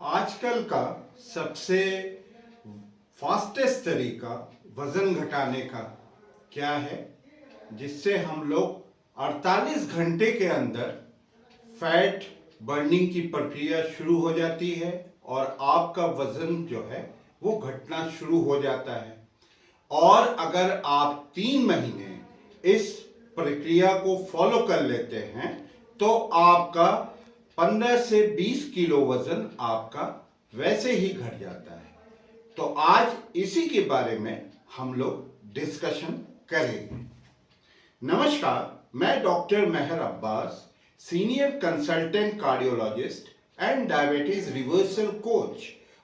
आजकल का सबसे फास्टेस्ट तरीका वजन घटाने का क्या है, जिससे हम लोग 48 घंटे के अंदर फैट बर्निंग की प्रक्रिया शुरू हो जाती है और आपका वजन जो है वो घटना शुरू हो जाता है। और अगर आप 3 महीने इस प्रक्रिया को फॉलो कर लेते हैं तो आपका 15 से 20 किलो वजन आपका वैसे ही घट जाता है। तो आज इसी के बारे में हम लोग डिस्कशन करेंगे। नमस्कार, मैं doctor Meher Abbas, senior consultant cardiologist and diabetes reversal coach,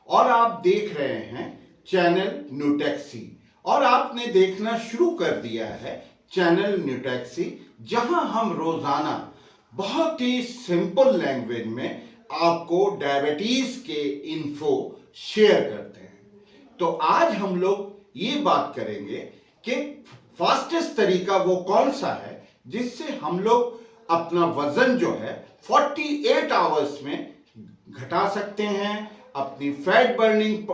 और आप देख रहे हैं चैनल न्यूटैक्सी। और आपने देखना शुरू कर दिया है चैनल न्यूटैक्सी, जहां हम रोजाना बहुत ही सिंपल लैंग्वेज में आपको डायबिटीज के इन्फो शेयर करते हैं। तो आज हम लोग ये बात करेंगे कि फास्टेस्ट तरीका वो कौन सा है जिससे हम लोग अपना वजन जो है 48 आवर्स में घटा सकते हैं, अपनी फैट बर्निंग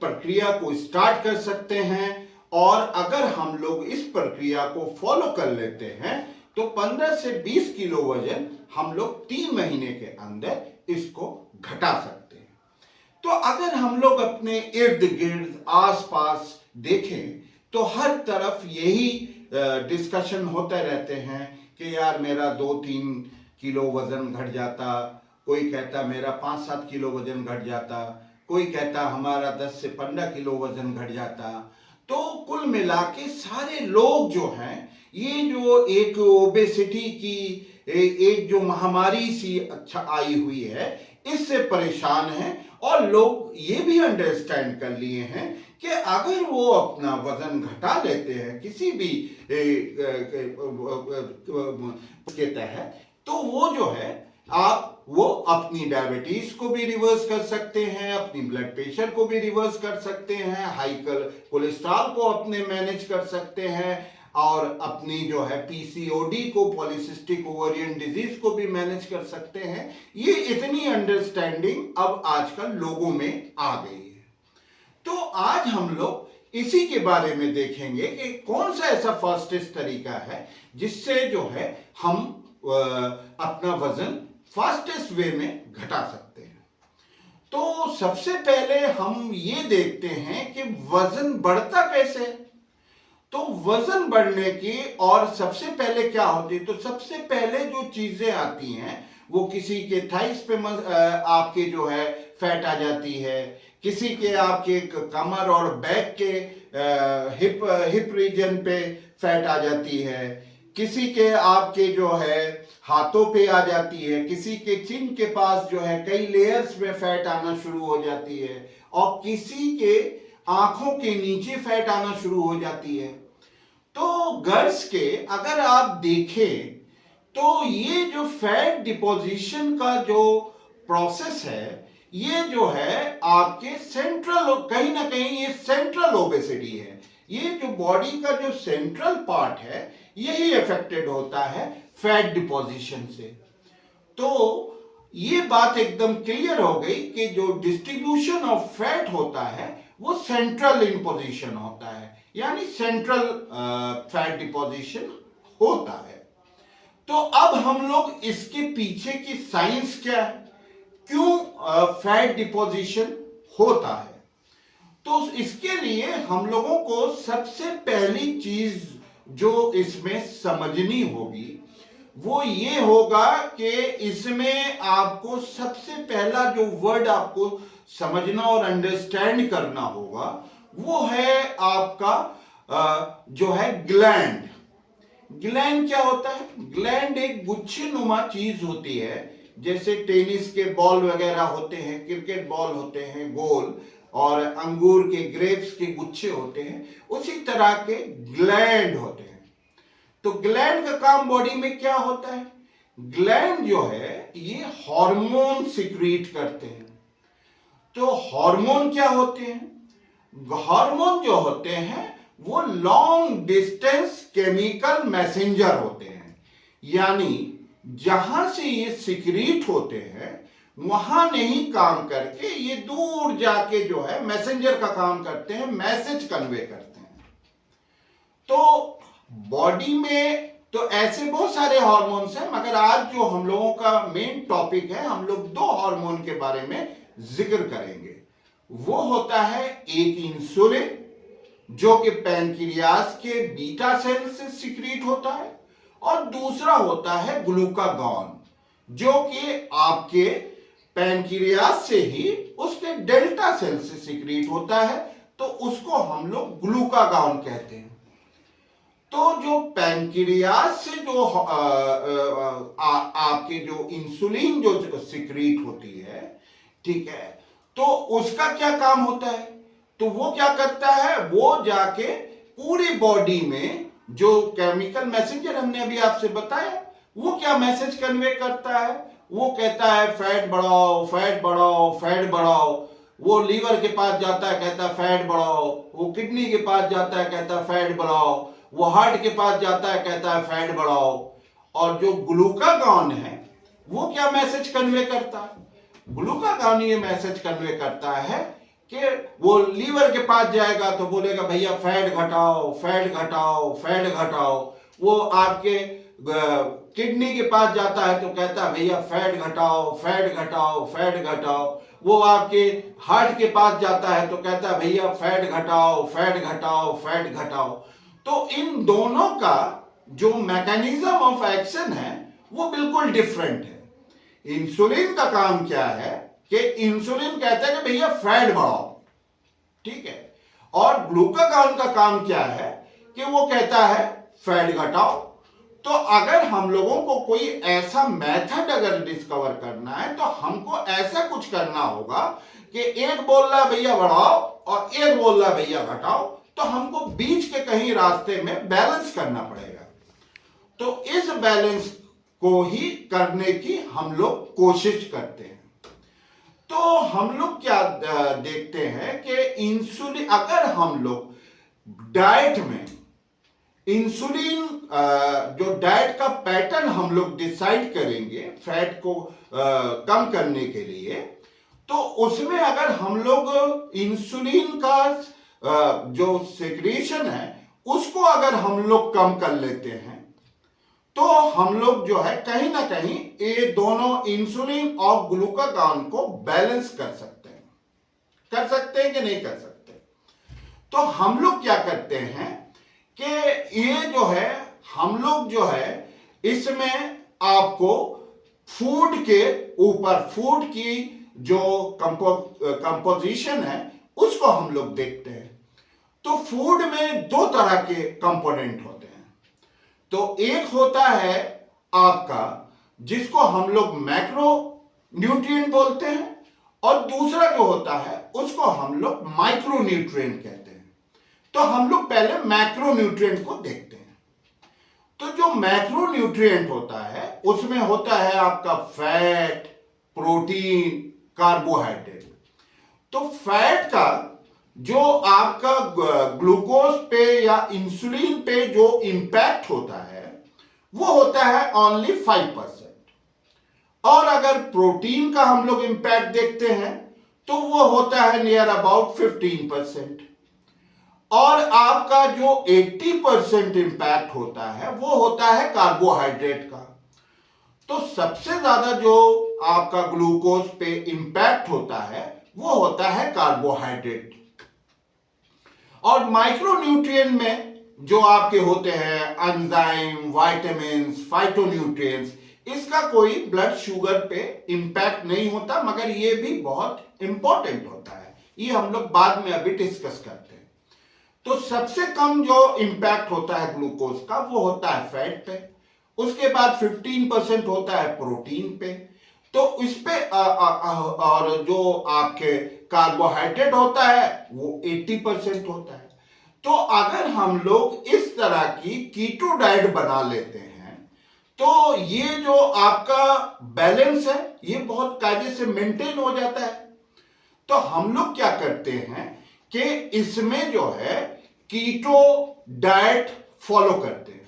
प्रक्रिया को स्टार्ट कर सकते हैं। और अगर हम लोग इस प्रक्रिया को फॉलो कर लेते हैं तो 15 से 20 किलो वजन हम लोग 3 महीने के अंदर इसको घटा सकते हैं। तो अगर हम लोग अपने इर्द गिर्द आसपास देखें तो हर तरफ यही डिस्कशन होते रहते हैं कि यार मेरा 2-3 किलो वजन घट जाता, कोई कहता मेरा 5-7 किलो वजन घट जाता, कोई कहता हमारा 10 से 15 किलो वजन घट जाता। तो कुल मिला के सारे लोग जो हैं, ये जो एक ओबेसिटी की एक जो महामारी सी अच्छा आई हुई है, इससे परेशान हैं। और लोग ये भी अंडरस्टैंड कर लिए हैं कि अगर वो अपना वजन घटा लेते हैं किसी भी के तहत, तो वो जो है वो अपनी डायबिटीज को भी रिवर्स कर सकते हैं, अपनी ब्लड प्रेशर को भी रिवर्स कर सकते हैं, हाई कोलेस्ट्रॉल को अपने मैनेज कर सकते हैं, और अपनी जो है पीसीओडी को, पॉलीसिस्टिक ओवरियन डिजीज को भी मैनेज कर सकते हैं। ये इतनी अंडरस्टैंडिंग अब आजकल लोगों में आ गई है। तो आज हम लोग इसी के बारे में देखेंगे कि कौन सा ऐसा फास्टेस्ट तरीका है जिससे जो है हम अपना वजन फास्टेस्ट वे में घटा सकते हैं। तो सबसे पहले हम ये देखते हैं कि वजन बढ़ता कैसे है। तो वजन बढ़ने की और सबसे पहले क्या होती है, तो सबसे पहले जो चीजें आती हैं वो किसी के थाइस पे आपके जो है फैट आ जाती है, किसी के आपके कमर और बैक के हिप रीजन पे फैट आ जाती है, किसी के आपके जो है हाथों पे आ जाती है, किसी के चिन के पास जो है कई लेयर्स में फैट आना शुरू हो जाती है, और किसी के आंखों के नीचे फैट आना शुरू हो जाती है। तो गर्ल्स के अगर आप देखें तो ये जो फैट डिपोजिशन का जो प्रोसेस है, ये जो है आपके सेंट्रल, कहीं ना कहीं ये सेंट्रल ओबेसिटी है। ये जो बॉडी का जो सेंट्रल पार्ट है यही अफेक्टेड होता है फैट डिपोजिशन से। तो ये बात एकदम क्लियर हो गई कि जो डिस्ट्रीब्यूशन ऑफ फैट होता है वो सेंट्रल इन पोजीशन होता है, यानी सेंट्रल फैट डिपोजिशन होता है। तो अब हम लोग इसके पीछे की साइंस क्या है, क्यों फैट डिपोजिशन होता है, तो इसके लिए हम लोगों को सबसे पहली चीज जो इसमें समझनी होगी वो ये होगा कि इसमें आपको सबसे पहला जो वर्ड आपको समझना और अंडरस्टैंड करना होगा वो है आपका जो है ग्लैंड। ग्लैंड क्या होता है? ग्लैंड एक गुच्छे नुमा चीज होती है, जैसे टेनिस के बॉल वगैरह होते हैं, क्रिकेट बॉल होते हैं गोल, और अंगूर के ग्रेप्स के गुच्छे होते हैं, उसी तरह के ग्लैंड होते हैं। तो ग्लैंड का काम बॉडी में क्या होता है? ग्लैंड जो है ये हार्मोन सिक्रीट करते हैं। तो हार्मोन क्या होते हैं? हार्मोन जो होते हैं वो लॉन्ग डिस्टेंस केमिकल मैसेंजर होते हैं, यानी जहां से ये सिक्रीट होते हैं वहां नहीं काम करके ये दूर जाके जो है मैसेंजर का काम करते हैं, मैसेज कन्वे करते हैं। तो बॉडी में तो ऐसे बहुत सारे हार्मोन्स हैं, मगर आज जो हम लोगों का मेन टॉपिक है, हम लोग दो हार्मोन के बारे में जिक्र करेंगे। वो होता है एक इंसुलिन, जो कि पैनक्रियास के बीटा सेल से सिक्रीट होता है, और दूसरा होता है ग्लूकागॉन, जो कि आपके पैनक्रियास से ही उसके डेल्टा सेल से सिक्रीट होता है, तो उसको हम लोग ग्लूकागॉन कहते हैं। तो जो पैनक्रियास से जो आपके जो इंसुलिन जो सिक्रीट होती है, ठीक है, तो उसका क्या काम होता है? तो वो क्या करता है, वो जाके पूरी बॉडी में जो केमिकल मैसेंजर हमने अभी आपसे बताया, वो क्या मैसेज कन्वे करता है? वो कहता है फैट बढ़ाओ, फैट बढ़ाओ, फैट बढ़ाओ। वो लीवर के पास जाता है, कहता है फैट बढ़ाओ। वो किडनी के पास जाता है, कहता है फैट बढ़ाओ। वो हार्ट के पास जाता है, कहता है फैट बढ़ाओ। और जो ग्लूकागॉन है, वो क्या मैसेज कन्वे करता है? ग्लूकागॉन ये मैसेज कन्वे करता है कि वो लीवर के पास जाएगा तो बोलेगा भैया फैट घटाओ, फैट घटाओ, फैट घटाओ। वो आपके किडनी के पास जाता है तो कहता है भैया फैट घटाओ, फैट घटाओ, फैट घटाओ। वो आपके हार्ट के पास जाता है तो कहता है भैया फैट घटाओ, फैट घटाओ, फैट घटाओ। तो इन दोनों का जो मैकेनिज्म ऑफ एक्शन है वो बिल्कुल डिफरेंट है। इंसुलिन का काम क्या है कि इंसुलिन कहता है कि भैया फैट बढ़ाओ, ठीक है, और ग्लूकागॉन का काम क्या है कि वो कहता है फैट घटाओ। तो अगर हम लोगों को कोई ऐसा मेथड अगर डिस्कवर करना है तो हमको ऐसा कुछ करना होगा कि एक बोल रहा भैया बढ़ाओ और एक बोल रहा भैया घटाओ, तो हमको बीच के कहीं रास्ते में बैलेंस करना पड़ेगा। तो इस बैलेंस को ही करने की हम लोग कोशिश करते हैं। तो हम लोग क्या देखते हैं कि इंसुलिन, अगर हम लोग डाइट में इंसुलिन जो डाइट का पैटर्न हम लोग डिसाइड करेंगे फैट को कम करने के लिए, तो उसमें अगर हम लोग इंसुलिन का जो सेक्रेशन है उसको अगर हम लोग कम कर लेते हैं, तो हम लोग जो है कहीं ना कहीं ये दोनों इंसुलिन और ग्लूकागॉन को बैलेंस कर सकते हैं। कर सकते हैं कि नहीं कर सकते? तो हम लोग क्या करते हैं कि ये जो है हम लोग जो है इसमें आपको फूड के ऊपर, फूड की जो कंपोजिशन है उसको हम लोग देखते हैं। तो फूड में दो तरह के कंपोनेंट होते हैं। तो एक होता है आपका जिसको हम लोग मैक्रो न्यूट्रिएंट बोलते हैं, और दूसरा जो होता है उसको हम लोग माइक्रो न्यूट्रिएंट कहते हैं। तो हम लोग पहले मैक्रो न्यूट्रिएंट को देखते हैं। तो जो मैक्रो न्यूट्रिएंट होता है उसमें होता है आपका फैट, प्रोटीन, कार्बोहाइड्रेट। तो फैट का जो आपका ग्लूकोज पे या इंसुलिन पे जो इंपैक्ट होता है वो होता है ओनली 5%। और अगर प्रोटीन का हम लोग इंपैक्ट देखते हैं तो वो होता है नियर अबाउट 15%। और आपका जो 80% इंपैक्ट होता है वो होता है कार्बोहाइड्रेट का। तो सबसे ज्यादा जो आपका ग्लूकोज पे इंपैक्ट होता है वो होता है कार्बोहाइड्रेट। और माइक्रोन्यूट्रिएंट में जो आपके होते हैं एंजाइम, विटामिन, फाइटोन्यूट्रिएंट्स, इसका कोई ब्लड शुगर पे इंपैक्ट नहीं होता, मगर ये भी बहुत इंपॉर्टेंट होता है। ये हम लोग बाद में अभी डिस्कस करते हैं। तो सबसे कम जो इंपैक्ट होता है ग्लूकोज का वो होता है फैट पे, उसके बाद 15% होता है प्रोटीन पे, तो इस पे और जो आपके कार्बोहाइड्रेट होता है वो 80% होता है। तो अगर हम लोग इस तरह की कीटो डाइट बना लेते हैं तो ये जो आपका बैलेंस है ये बहुत कायदे से मेंटेन हो जाता है। तो हम लोग क्या करते हैं कि इसमें जो है कीटो डाइट फॉलो करते हैं।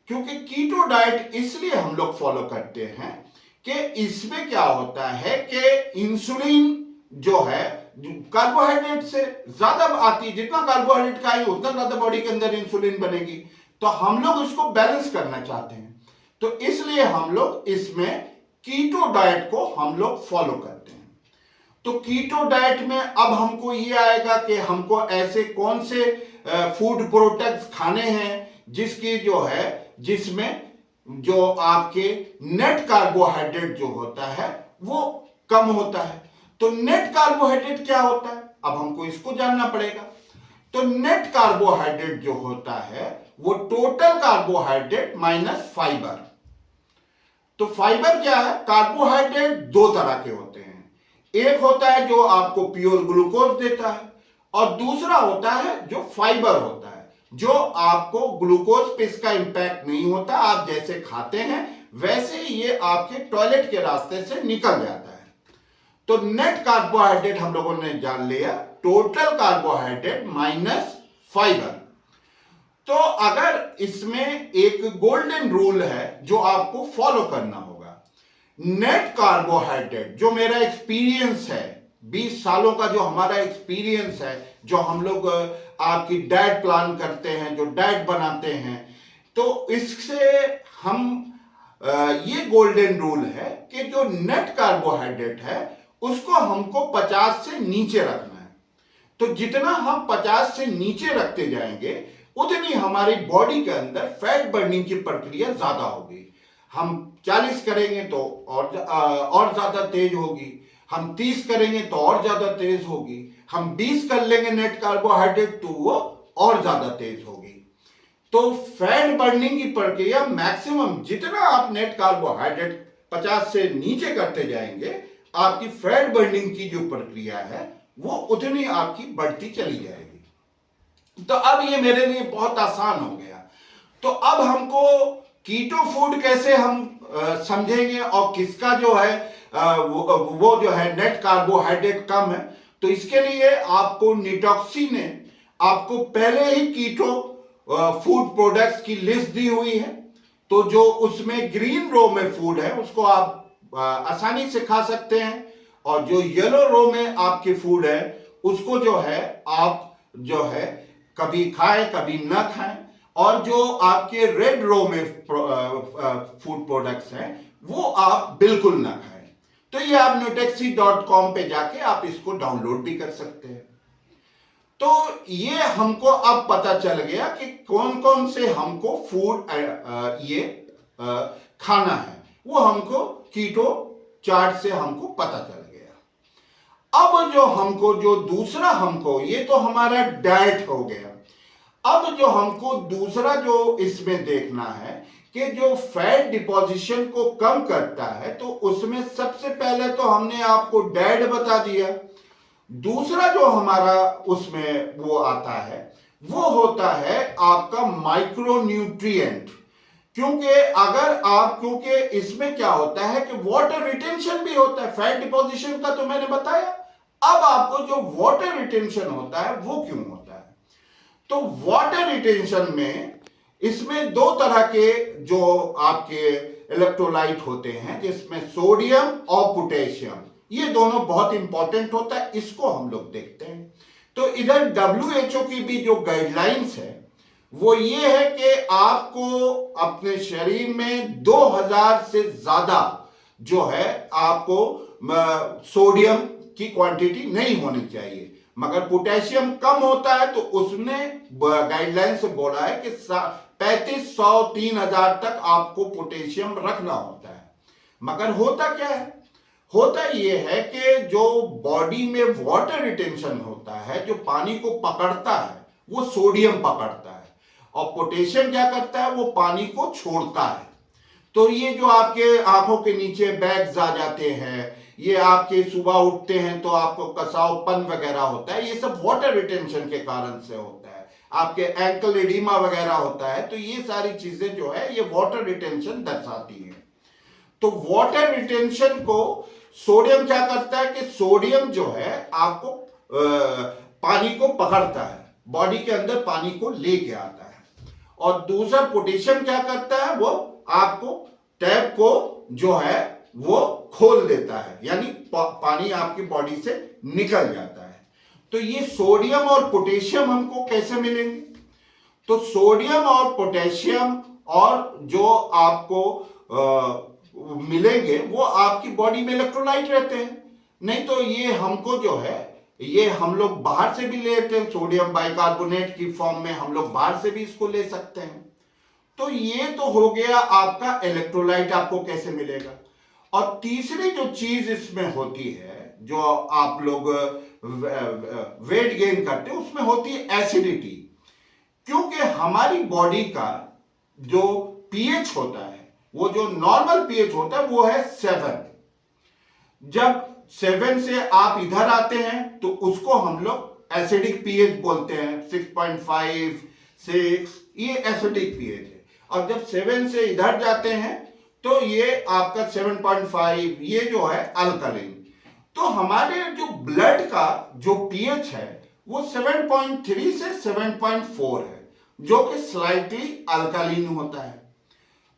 क्योंकि कीटो डाइट इसलिए हम लोग फॉलो करते हैं कि इसमें क्या होता है कि इंसुलिन जो है कार्बोहाइड्रेट से ज्यादा आती है, जितना कार्बोहाइड्रेट खाएंगे उतना ज्यादा बॉडी के अंदर इंसुलिन बनेगी। तो हम लोग इसको बैलेंस करना चाहते हैं, तो इसलिए हम लोग इसमें कीटो डाइट को हम लोग फॉलो करते हैं। तो कीटो डाइट में अब हमको ये आएगा कि हमको ऐसे कौन से फूड प्रोडक्ट्स खाने हैं जिसकी जो है, जिसमें जो आपके नेट कार्बोहाइड्रेट जो होता है वो कम होता है। तो नेट कार्बोहाइड्रेट क्या होता है, अब हमको इसको जानना पड़ेगा। तो नेट कार्बोहाइड्रेट जो होता है वो टोटल कार्बोहाइड्रेट माइनस फाइबर। तो फाइबर क्या है, कार्बोहाइड्रेट दो तरह के होते हैं, एक होता है जो आपको प्योर ग्लूकोज देता है और दूसरा होता है जो फाइबर होता है, जो आपको ग्लूकोज पे इसका इंपैक्ट नहीं होता, आप जैसे खाते हैं वैसे ही ये आपके टॉयलेट के रास्ते से निकल जाता है। तो नेट कार्बोहाइड्रेट हम लोगों ने जान लिया, टोटल कार्बोहाइड्रेट माइनस फाइबर। तो अगर इसमें एक गोल्डन रूल है जो आपको फॉलो करना होगा, नेट कार्बोहाइड्रेट, जो मेरा एक्सपीरियंस है 20 सालों का, जो हमारा एक्सपीरियंस है, जो हम लोग आपकी डाइट प्लान करते हैं, जो डाइट बनाते हैं, तो इससे हम ये गोल्डन रूल है कि जो नेट कार्बोहाइड्रेट है उसको हमको 50 से नीचे रखना है। तो जितना हम 50 से नीचे रखते जाएंगे उतनी हमारी बॉडी के अंदर फैट बर्निंग की प्रक्रिया ज्यादा होगी। हम 40 करेंगे तो और ज्यादा तेज होगी, हम 30 करेंगे तो और ज्यादा तेज होगी, हम 20 कर लेंगे नेट कार्बोहाइड्रेट तो वो और ज्यादा तेज होगी। तो फैट बर्निंग की प्रक्रिया मैक्सिमम जितना आप नेट कार्बोहाइड्रेट 50 से नीचे करते जाएंगे, आपकी फैट बर्निंग की जो प्रक्रिया है वो उतनी आपकी बढ़ती चली जाएगी। तो अब ये मेरे लिए बहुत आसान हो गया। तो अब हमको कीटो फूड कैसे हम समझेंगे और किसका जो है वो जो है नेट कार्बोहाइड्रेट कम है। तो इसके लिए आपको निटॉक्सी ने आपको पहले ही कीटो फूड प्रोडक्ट्स की लिस्ट दी हुई है। तो जो उसमें ग्रीन रो में फूड है उसको आप आसानी से खा सकते हैं, और जो येलो रो में आपके फूड है उसको जो है आप जो है कभी खाएं कभी ना खाएं, और जो आपके रेड रो में फूड प्रोडक्ट्स हैं वो आप बिल्कुल ना खाएं। तो ये आप nutrexy.com पे जाके आप इसको डाउनलोड भी कर सकते हैं। तो ये हमको अब पता चल गया कि कौन कौन से हमको फूड खाना है, वो हमको कीटो चार्ट से हमको पता चल गया। अब जो हमको जो दूसरा हमको, ये तो हमारा डाइट हो गया। अब जो हमको दूसरा जो इसमें देखना है कि जो फैट डिपोजिशन को कम करता है, तो उसमें सबसे पहले तो हमने आपको डाइट बता दिया। दूसरा जो हमारा उसमें वो आता है वो होता है आपका माइक्रोन्यूट्रिएंट। क्योंकि इसमें क्या होता है कि वाटर रिटेंशन भी होता है, फैट डिपोजिशन का तो मैंने बताया। अब आपको जो वाटर रिटेंशन होता है वो क्यों होता है, तो वाटर रिटेंशन में इसमें दो तरह के जो आपके इलेक्ट्रोलाइट होते हैं, जिसमें सोडियम और पोटेशियम, ये दोनों बहुत इंपॉर्टेंट होता है, इसको हम लोग देखते हैं। तो इधर WHO की भी जो गाइडलाइंस है वो ये है कि आपको अपने शरीर में 2000 से ज्यादा जो है आपको सोडियम की क्वांटिटी नहीं होनी चाहिए, मगर पोटेशियम कम होता है तो उसने गाइडलाइन से बोला है कि 3500 3000 तक आपको पोटेशियम रखना होता है। मगर होता क्या है, होता यह है कि जो बॉडी में वाटर रिटेंशन होता है, जो पानी को पकड़ता है, वो सोडियम पकड़ता है, और पोटेशियम क्या करता है, वो पानी को छोड़ता है। तो ये जो आपके आंखों के नीचे बैग्स आ जाते हैं, ये आपके सुबह उठते हैं तो आपको कसावपन वगैरह होता है, ये सब वाटर रिटेंशन के कारण से होता है। आपके एंकल एडिमा वगैरह होता है, तो ये सारी चीजें जो है ये वाटर रिटेंशन दर्शाती है। तो वाटर रिटेंशन को सोडियम क्या करता है कि सोडियम जो है आपको पानी को पकड़ता है, बॉडी के अंदर पानी को लेके आता है। और दूसरा पोटेशियम क्या करता है, वो आपको टैप को जो है वो खोल देता है, यानी पानी आपकी बॉडी से निकल जाता है। तो ये सोडियम और पोटेशियम हमको कैसे मिलेंगे? तो सोडियम और पोटेशियम और जो आपको मिलेंगे वो आपकी बॉडी में इलेक्ट्रोलाइट रहते हैं। नहीं तो ये हमको जो है ये हम लोग बाहर से भी लेते हैं, सोडियम बाइकार्बोनेट की फॉर्म में हम लोग बाहर से भी इसको ले सकते हैं। तो ये तो हो गया आपका इलेक्ट्रोलाइट आपको कैसे मिलेगा। और तीसरी जो चीज इसमें होती है, जो आप लोग वेट गेन करते हैं, उसमें होती है एसिडिटी। क्योंकि हमारी बॉडी का जो पीएच होता है, वो जो नॉर्मल पीएच होता है वो है 7। जब 7 से आप इधर आते हैं तो उसको हम लोग एसिडिक पीएच बोलते हैं। 6.5, 6 ये एसिडिक पीएच है। और जब 7 से इधर जाते हैं तो ये आपका 7.5 ये जो है अल्कलीन। तो हमारे जो ब्लड का जो पीएच है वो 7.3 से 7.4 है, जो कि स्लाइटली अल्कलीन होता है।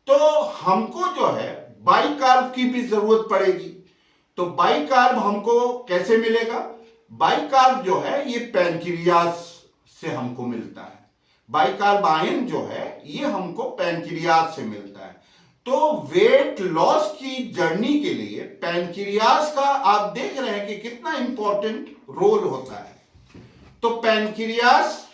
तो हमको जो है बाइकार्ब की भी जरूरत पड़ेगी। तो बाइकार्ब हमको कैसे मिलेगा? बाइकार्ब जो है ये पैनक्रियास से हमको मिलता है। बाइकार्ब आयन जो है ये हमको पैनक्रियास से मिलता है। तो वेट लॉस की जर्नी के लिए पैनक्रियास का आप देख रहे हैं कि कितना इंपॉर्टेंट रोल होता है। तो पैनक्रियास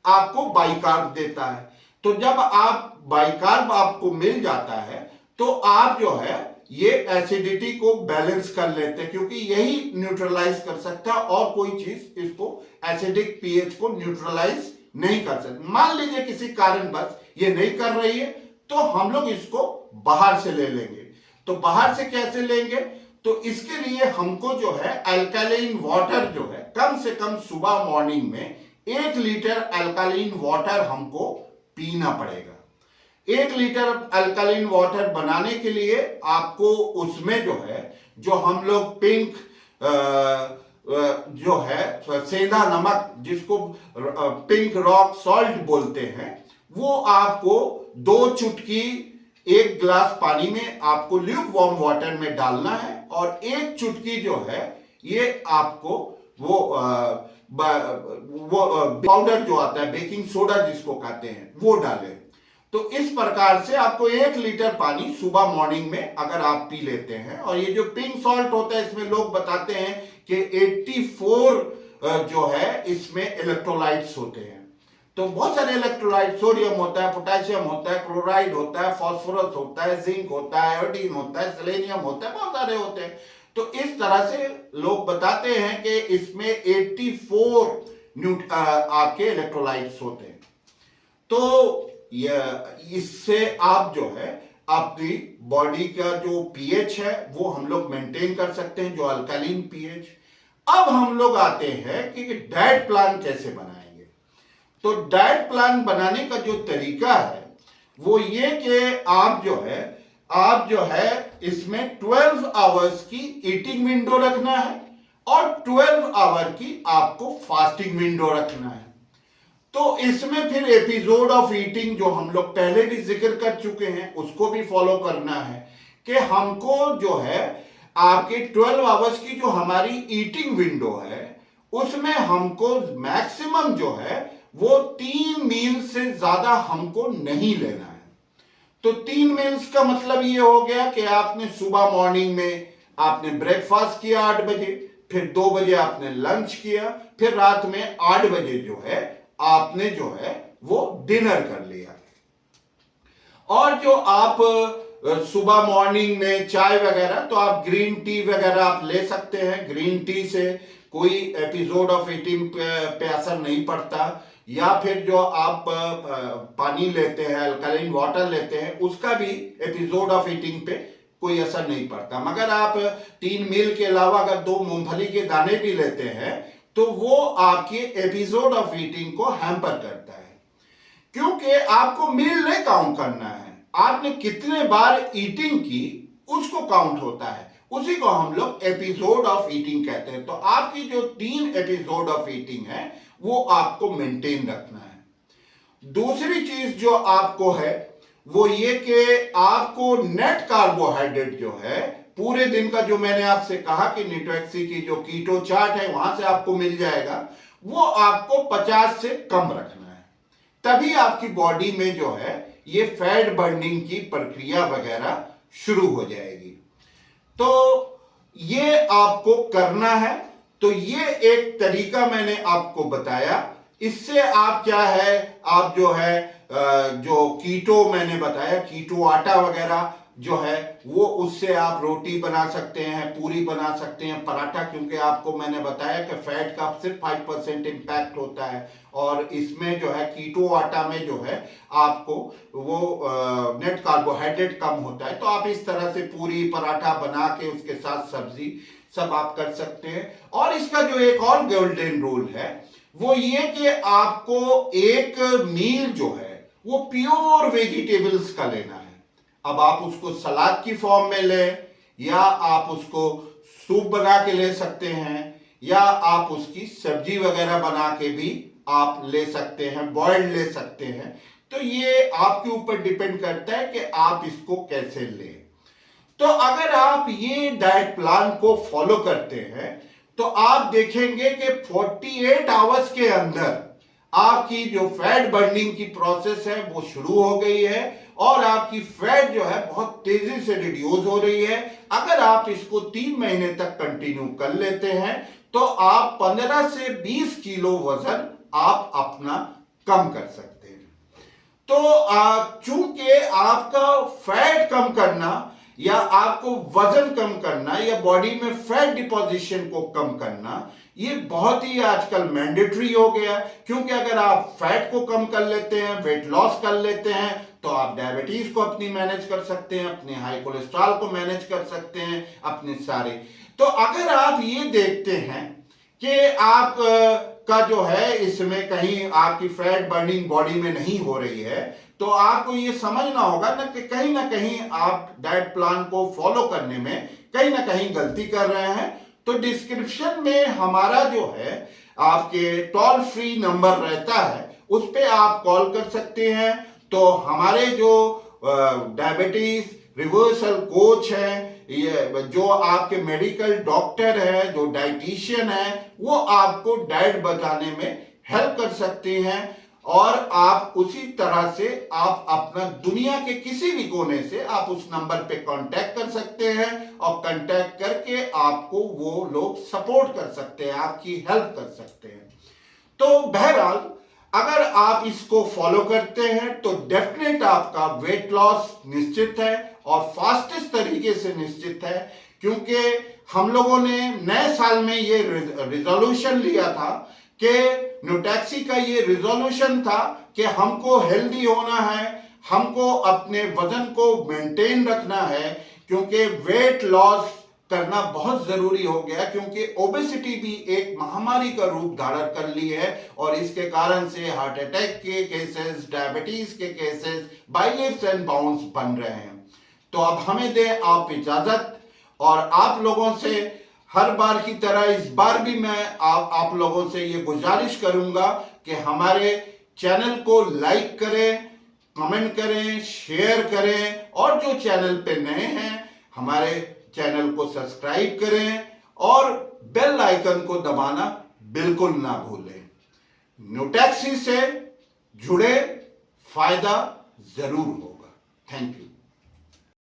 आपको बाइकार्ब देता है। तो जब आप बाइकार्ब आपको मिल जाता है तो आप जो है ये एसिडिटी को बैलेंस कर लेते हैं, क्योंकि यही न्यूट्रलाइज कर सकता है और कोई चीज इसको एसिडिक पीएच को न्यूट्रलाइज नहीं कर सकती। मान लीजिए किसी कारणवश ये नहीं कर रही है तो हम लोग इसको बाहर से ले लेंगे। तो बाहर से कैसे लेंगे? तो इसके लिए हमको जो है अल्कलाइन वाटर जो है कम से कम सुबह मॉर्निंग में 1 लीटर अल्कलाइन वाटर हमको पीना पड़ेगा। 1 लीटर अल्कलाइन वाटर बनाने के लिए आपको उसमें जो है जो हम लोग पिंक जो है सेंधा नमक, जिसको पिंक रॉक सॉल्ट बोलते हैं, वो आपको 2 चुटकी 1 गिलास पानी में आपको ल्यूक वार्म वाटर में डालना है। और 1 चुटकी जो है ये आपको वो पाउडर जो आता है, बेकिंग सोडा जिसको कहते हैं, वो डालें। तो इस प्रकार से आपको 1 लीटर पानी सुबह मॉर्निंग में अगर आप पी लेते हैं। और ये जो पिंक सॉल्ट होता है इसमें लोग बताते हैं कि 84 जो है इसमें इलेक्ट्रोलाइट्स होते हैं। तो बहुत सारे इलेक्ट्रोलाइट, सोडियम होता है, पोटेशियम होता है, क्लोराइड होता है, फास्फोरस होता है, जिंक होता है, आयोडीन होता है, सेलेनियम होता है, बहुत सारे होते हैं। तो इस तरह से लोग बताते हैं कि इसमें 84 आपके इलेक्ट्रोलाइट्स होते हैं। तो इससे आप जो है अपनी बॉडी का जो पीएच है वो हम लोग मेंटेन कर सकते हैं, जो अल्कलीन पीएच। अब हम लोग आते हैं कि डाइट प्लान कैसे बनाएंगे। तो डाइट प्लान बनाने का जो तरीका है वो ये कि आप जो है इसमें 12 आवर्स की ईटिंग विंडो रखना है और 12 आवर की आपको फास्टिंग विंडो रखना है। तो इसमें फिर एपिसोड ऑफ ईटिंग जो हम लोग पहले भी जिक्र कर चुके हैं उसको भी फॉलो करना है कि हमको जो है आपके 12 आवर्स की जो हमारी ईटिंग विंडो है उसमें हमको मैक्सिमम जो है वो 3 मील से ज्यादा हमको नहीं लेना है। तो 3 मील्स का मतलब ये हो गया कि आपने सुबह मॉर्निंग में आपने ब्रेकफास्ट किया 8 बजे, फिर 2 बजे आपने लंच किया, फिर रात में 8 बजे जो है आपने जो है वो डिनर कर लिया। और जो आप सुबह मॉर्निंग में चाय वगैरह, तो आप ग्रीन टी वगैरह आप ले सकते हैं। ग्रीन टी से कोई एपिसोड ऑफ ईटिंग पे असर नहीं पड़ता। या फिर जो आप पानी लेते हैं, अल्कलाइन वाटर लेते हैं, उसका भी एपिसोड ऑफ ईटिंग पे कोई असर नहीं पड़ता। मगर आप 3 मील के अलावा अगर 2 मूंगफली के दाने भी लेते हैं तो वो आपके एपिसोड ऑफ ईटिंग को हैम्पर करता है, क्योंकि आपको मील नहीं काउंट करना है, आपने कितने बार ईटिंग की उसको काउंट होता है, उसी को हम लोग एपिसोड ऑफ ईटिंग कहते हैं। तो आपकी जो 3 एपिसोड ऑफ ईटिंग है वो आपको मेंटेन रखना है। दूसरी चीज जो आपको है वो ये कि आपको नेट कार्बोहाइड्रेट जो है पूरे दिन का जो मैंने आपसे कहा कि न्यूटैक्सी की जो कीटो चार्ट है वहां से आपको मिल जाएगा, वो आपको 50 से कम रखना है। तभी आपकी बॉडी में जो है ये फैट बर्निंग की प्रक्रिया वगैरह शुरू हो जाएगी। तो ये आपको करना है। तो ये एक तरीका मैंने आपको बताया। इससे आप क्या है, आप जो है जो कीटो मैंने बताया, कीटो आटा वगैरह जो है वो, उससे आप रोटी बना सकते हैं, पूरी बना सकते हैं, पराठा, क्योंकि आपको मैंने बताया कि फैट का सिर्फ 5% इंपैक्ट होता है और इसमें जो है कीटो आटा में जो है आपको वो नेट कार्बोहाइड्रेट कम होता है। तो आप इस तरह से पूरी पराठा बना के उसके साथ सब्जी सब आप कर सकते हैं। और इसका जो एक और गोल्डन रूल है वो ये कि आपको एक मील जो है वो प्योर वेजिटेबल्स का लेना है। अब आप उसको सलाद की फॉर्म में लें, या आप उसको सूप बना के ले सकते हैं, या आप उसकी सब्जी वगैरह बना के भी आप ले सकते हैं, बॉइल्ड ले सकते हैं। तो ये आपके ऊपर डिपेंड करता है कि आप इसको कैसे लें। तो अगर आप ये डाइट प्लान को फॉलो करते हैं तो आप देखेंगे कि 48 आवर्स के अंदर आपकी जो फैट बर्निंग की प्रोसेस है वो शुरू हो गई है और आपकी फैट जो है बहुत तेजी से रिड्यूस हो रही है। अगर आप इसको 3 महीने तक कंटिन्यू कर लेते हैं तो आप 15 से 20 किलो वजन आप अपना कम कर सकते हैं। तो चूंकि आपका फैट कम करना या आपको वजन कम करना या बॉडी में फैट डिपोजिशन को कम करना, ये बहुत ही आजकल मैंडेटरी हो गया। क्योंकि अगर आप फैट को कम कर लेते हैं, वेट लॉस कर लेते हैं, तो आप डायबिटीज को अपनी मैनेज कर सकते हैं, अपने हाई कोलेस्ट्रॉल को मैनेज कर सकते हैं, अपने सारे। तो अगर आप ये देखते हैं कि आप का जो है इसमें कहीं आपकी फैट बर्निंग बॉडी में नहीं हो रही है, तो आपको ये समझना होगा ना कि कहीं ना कहीं आप डाइट प्लान को फॉलो करने में कहीं ना कहीं गलती कर रहे हैं। तो डिस्क्रिप्शन में हमारा जो है आपके टोल फ्री नंबर रहता है, उस पर आप कॉल कर सकते हैं। तो हमारे जो डायबिटीज रिवर्सल कोच है, ये जो आपके मेडिकल डॉक्टर है, जो डाइटिशियन है, वो आपको डाइट बताने में हेल्प कर सकते हैं। और आप उसी तरह से आप अपना दुनिया के किसी भी कोने से आप उस नंबर पे कांटेक्ट कर सकते हैं और कांटेक्ट करके आपको वो लोग सपोर्ट कर सकते हैं, आपकी हेल्प कर सकते हैं। तो बहरहाल अगर आप इसको फॉलो करते हैं तो डेफिनेट आपका वेट लॉस निश्चित है और फास्टेस्ट तरीके से निश्चित है। क्योंकि हम लोगों ने नए साल में ये रिजोल्यूशन लिया था कि न्यूटैक्सी का ये रिजोल्यूशन था कि हमको हेल्दी होना है, हमको अपने वजन को मेंटेन रखना है, क्योंकि वेट लॉस करना बहुत जरूरी हो गया। क्योंकि ओबेसिटी भी एक महामारी का रूप धारण कर ली है और इसके कारण से हार्ट अटैक के केसेस, डायबिटीज के cases bye leaps and bounds बन रहे हैं। तो अब हमें दें आप इजाजत, और आप लोगों से हर बार की तरह इस बार भी मैं आप लोगों से ये गुजारिश करूंगा कि हमारे चैनल को लाइक करें, कमेंट करें, शेयर करें, और जो चैनल पे नए हैं हमारे चैनल को सब्सक्राइब करें और बेल आइकन को दबाना बिल्कुल ना भूलें। न्यूटैक्सी से जुड़े, फायदा जरूर होगा। Thank you.